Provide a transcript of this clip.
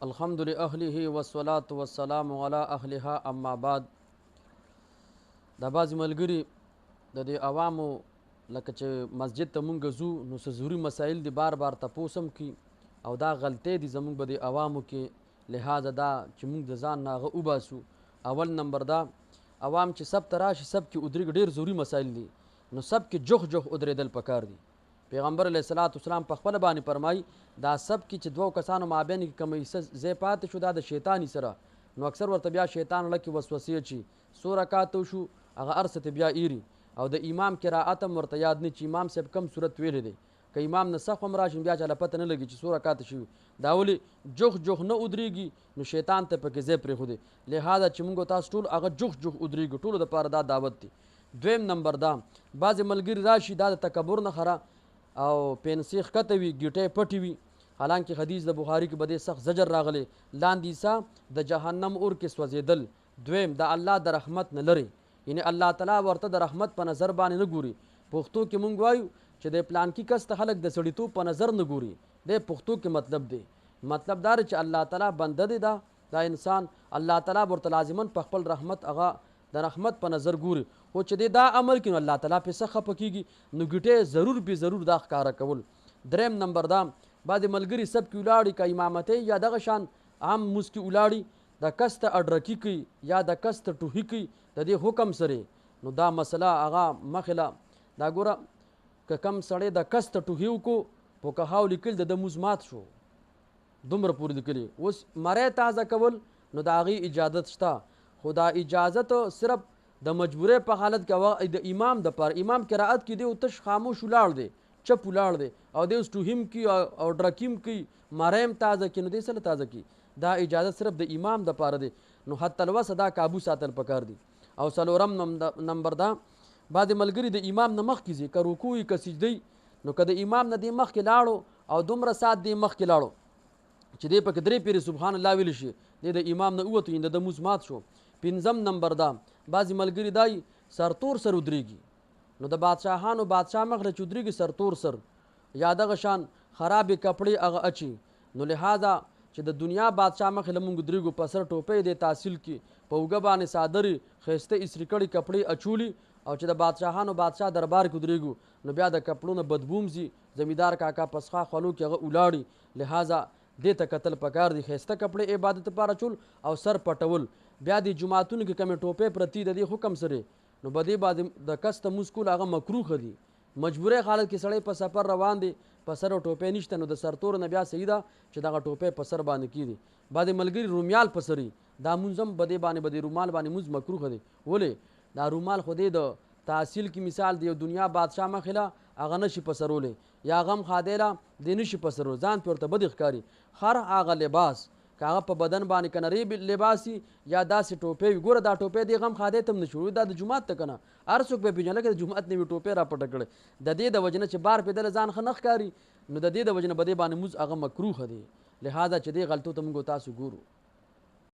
الحمد لله والصلاة والسلام على أهلها أما بعد. دا بعض ملګري د دې عوامو لکه چې مسجد ته مونږ ځو نو څه ضروري مسایل دي بار بار تپوس هم کي او دا غلطۍ دي زمونږ به د عوامو کې. لہذا دا چې مونږ د ځان نه هغه وباسو. اول نمبر دا عوام چې سب ته راشي سب کې ودرېږي، ډېر ضروري مسایل دي نو سب کې جوخ جوخ ودرېدل پکار دي. پیغمبر علیه الصلاۃ والسلام په خپله باندې فرمایي دا سب کې چې دوو کسانو مابین کې کوم حصه ځای پاتې شو دا د شیطان سره، نو اکثر ورته بیا شیطان لکه وسوسې اچي. څو رکعاتو شو هغه هر څه ته بیا ایري او د امام قرائت هم ورته یاد نه چې امام صاحب کم صورت ویلی دی. که امام نه سخت هم راشي بیا چاله پته نه لګي چې څو رکعاته شوي. دا ولې جوخ جوخ نه ودرېږي نو شیطان ته پکې ځای پرېښودی. لہذا چې موږ تاسو ټول هغه جوخ جوخ ودرېږو، ټولو دپاره دا دعوت دی. دویم نمبر دا بعضې ملګري راشي دا د تکبر نه خره او پینسې ښکته وي ګیټۍ پټې وي، حالانکه حدیث د بخاري کې به دې سخت زجر راغلی لاندې سا د جهنم اور کې سوځېدل. دویم د الله د رحمت نه لرې، یعنی الله تعالی ورته د رحمت په نظر باندې نه ګوري. پښتو کې مونږ وایو چې د پلانکي کس ته خلک د سړیتوب په نظر نه ګوري، د پښتو کې مطلب دی. مطلب دا چې الله تعالی بنده دی، دا انسان الله تعالی ورته لازمن په خپل رحمت هغه د رحمت په نظر ګوري. خو چې دی دا عمل کوي نو الله تعالی پې څه خفه کېږي، نو ګیټې ضرور به ضرور دا ښکاره کول. دریم نمبر دا بعضې ملګري سب کې ولاړي که امامتۍ یا دغه شان عام مونځ کې ولاړي د کس ته اډرکي کوي یا د کس ته ټوهي کوي د دې حکم سره، نو دا مسله هغه مخله دا ګوره که کم سړی د کس ته ټوهي وکړو فقهاو لیکل د ده مونځ مات شو، دومره پورې لیکلي. اوس مری تازه کول نو د هغې اجازت شته، خو دا اجازت صرف د مجبورۍ په حالت کې د امام دپاره. امام قرائت کې دی او تش خاموش ولاړ دی، چپ ولاړ دی او دی اوس ټوهیم کوي او ډرکیم کوي، مریم تازه کوي، نو دی څه تازه کوي؟ دا اجازت صرف د امام دپاره دی. نو حتی الوسه دا کابو ساتل پکار دي. او څلورم نمبر دا بعضې ملګري د امام نه مخکې ځي، که رکوع وي که سجدی، نو که د امام نه دی مخکې لاړو او دومره سات دی مخکې لاړو چې دی پکې درې پیرې سبحان الله ویلی شي، دی د امام نه ووتو د ده مونځ مات شو. پنځم نمبر دا بعضې ملګري دای سرتور سر ودرېږي، نو د بادشاهانو بادشاه مخله چې ودرېږي سرتور سر یا دغه شان خرابې کپړې هغه اچي. نو لہذا چې د دنیا بادشاه مخې له مونږ درېږو په سر ټوپۍ دی تحصیل کې په اوږه باندې څادرې ښایسته استري کړي کپړې اچولي او چې د بادشاهانو بادشاه دربار کې ودرېږو نو بیا د کپړو نه بدبوم ځي، زمیندار کاکا پسخا خولو کې هغه ولاړي. لہذا دې ته کتل پکار دي ښایسته کپړې عبادت لپاره چول او سر پټول. بیا د جوماتونو کې کمې ټوپۍ پرتې د دې حکم سره نو به دې باندې د کس ته مونځ کول هغه مکروه دي. مجبورۍ حالت کې سړی په سفر روان دی په سر او ټوپۍ نشته نو د سرتور نه بیا صحیح ده چې دغه ټوپۍ په سر باندې کېږي. بعضې ملګري رومیال په سري دا مونځ هم په دې باندې به د رومال باندې مونځ مکروه دی. ولې دا رومال خو دی د تحصیل کې مثال دی یو دنیا بادشاه مخله هغه نشي په سرولی یا غم خادیله دی نشي په سرول ځان پې ورته بدې ښکاري. هر هغه لباس که هغه په بدن باندې که نری لباسي یا داسې ټوپۍ وي، ګوره دا ټوپۍ دی غم خادی ته هم نه شوړي، دا د جومات ته که نه هر څوک به پېژنه لکه د جومات نوي ټوپۍ را پټه کړې. د دې د وجې نه چې بار پېدله ځان ښه نه ښکاري نو د دې د وجې نه به دې باندې مونځ هغه مکروه دی. لہذا چې دې غلطو ته مونږ تاسو ګورو.